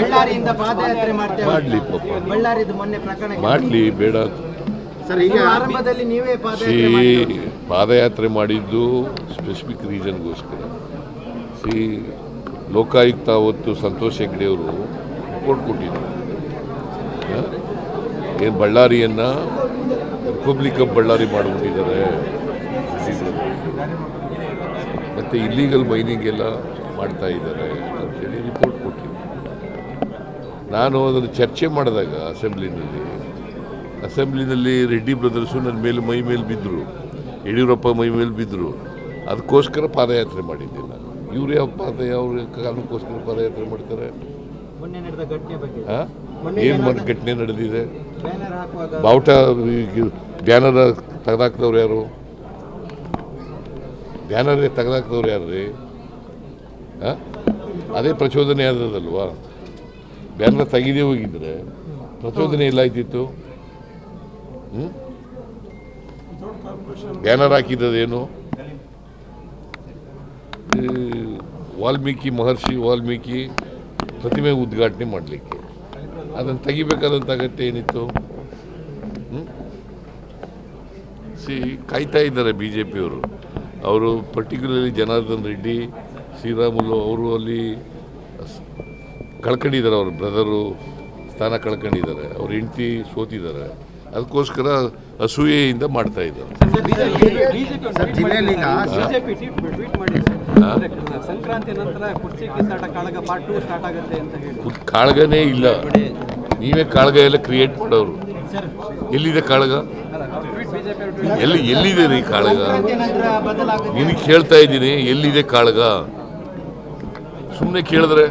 ಬಳ್ಳಾರಿಯಿಂದ ಪಾದಯಾತ್ರೆ ಮಾಡ್ತೇವೆ. ಮಾಡಲಿ ಪಾಪ, ಬಳ್ಳಾರಿದು ಮೊನ್ನೆ ಪ್ರಕರಣ ಮಾಡಲಿ, ಬೇಡ. ಸರ್, ಈಗ ಆರಂಭದಲ್ಲಿ ನೀವೇ ಪಾದಯಾತ್ರೆ ಮಾಡಿದ್ದು. ಪಾದಯಾತ್ರೆ ಮಾಡಿದ್ದು ಸ್ಪೆಸಿಫಿಕ್ ರೀಸನ್ಗೋಸ್ಕರ. ಲೋಕಾಯುಕ್ತ ಅವತ್ತು ಸಂತೋಷ್ ಹೆಗ್ಡೆಯವರು ರಿಪೋರ್ಟ್ ಕೊಟ್ಟಿದ್ರು. ಏನು ಬಳ್ಳಾರಿಯನ್ನು ರಿಪಬ್ಲಿಕ್ ಆಫ್ ಬಳ್ಳಾರಿ ಮಾಡಿಬಿಟ್ಟಿದ್ದಾರೆ, ಮತ್ತು ಇಲ್ಲೀಗಲ್ ಮೈನಿಂಗ್ ಎಲ್ಲ ಮಾಡ್ತಾ ಇದ್ದಾರೆ ಅಂತೇಳಿ ರಿಪೋರ್ಟ್ ಕೊಟ್ಟಿದ್ರು. ನಾನು ಅದನ್ನು ಚರ್ಚೆ ಮಾಡಿದಾಗ ಅಸೆಂಬ್ಲಿನಲ್ಲಿ ರೆಡ್ಡಿ ಬ್ರದರ್ಸು ನನ್ನ ಮೇಲೆ ಮೈ ಮೇಲೆ ಬಿದ್ದರು, ಯಡಿಯೂರಪ್ಪ ಮೈ ಮೇಲೆ ಬಿದ್ದರು. ಅದಕ್ಕೋಸ್ಕರ ಪಾದಯಾತ್ರೆ ಮಾಡಿದ್ದೆ ನಾನು. ಇವ್ರು ಯಾವ ಕಾರಣಕ್ಕೋಸ್ಕರ ಪಾದಯಾತ್ರೆ ಮಾಡ್ತಾರೆ? ಮೊನ್ನೆ ನಡೆದ ಘಟನೆ ಬಗ್ಗೆ ಏನು ಘಟನೆ ನಡೆದಿದೆ? ಬ್ಯಾನರ್ ಹಾಕುವಾಗ ಬಾವುಟ ಬ್ಯಾನರ್ ತೆಗೆದಾಕ್ದವ್ರು ಯಾರು? ಬ್ಯಾನರೇ ತೆಗೆದಾಕ್ದವ್ರು ಯಾರು ರೀ? ಅದೇ ಪ್ರಚೋದನೆ ಆದದಲ್ವಾ? ಬ್ಯಾನರ್ ತೆಗೆದೇ ಹೋಗಿದ್ರೆ ಪ್ರಚೋದನೆ ಎಲ್ಲ ಆಯ್ತಿತ್ತು. ಬ್ಯಾನರ್ ಹಾಕಿದ್ದೇನು? ಮಹರ್ಷಿ ವಾಲ್ಮೀಕಿ ಪ್ರತಿಮೆ ಉದ್ಘಾಟನೆ ಮಾಡಲಿಕ್ಕೆ ಅದನ್ನು ತೆಗಿಬೇಕಾದಂಥ ಅಗತ್ಯ ಏನಿತ್ತು? ಕಾಯ್ತಾ ಇದ್ದಾರೆ ಬಿ ಜೆ ಪಿಯವರು. ಅವರು ಪರ್ಟಿಕ್ಯುಲರ್ಲಿ ಜನಾರ್ದನ್ ರೆಡ್ಡಿ, ಶ್ರೀರಾಮುಲು ಅವರು ಅಲ್ಲಿ ಕಳ್ಕೊಂಡಿದ್ದಾರೆ. ಅವ್ರ ಬ್ರದರು ಸ್ಥಾನ ಕಳ್ಕೊಂಡಿದ್ದಾರೆ, ಅವ್ರ ಹೆಂಡತಿ ಸೋತಿದ್ದಾರೆ. ಅದಕ್ಕೋಸ್ಕರ ಅಸೂಯೆಯಿಂದ ಮಾಡ್ತಾ ಇದ್ದಾರೆ. ಸಂಕ್ರಾಂತಿ ನಂತರ ಕುರ್ಚಿ ಕಿತ್ತಾಟ ಕಾಳಗ ಪಾರ್ಟ್ 2 ಸ್ಟಾರ್ಟ್ ಆಗುತ್ತೆ ಅಂತ ಹೇಳಿ ಕಾಳಗನೇ ಇಲ್ಲ, ನೀವೇ ಕಾಳಗ ಎಲ್ಲ ಕ್ರಿಯೇಟ್ ಮಾಡೋರು. ಎಲ್ಲಿದೆ ಕಾಳಗ? ಎಲ್ಲಿದೆ ರೀ ಕಾಳಗ? ನಿನಗೆ ಕೇಳ್ತಾ ಇದ್ದೀನಿ, ಎಲ್ಲಿದೆ ಕಾಳಗ? ಸುಮ್ಮನೆ ಕೇಳಿದ್ರೆ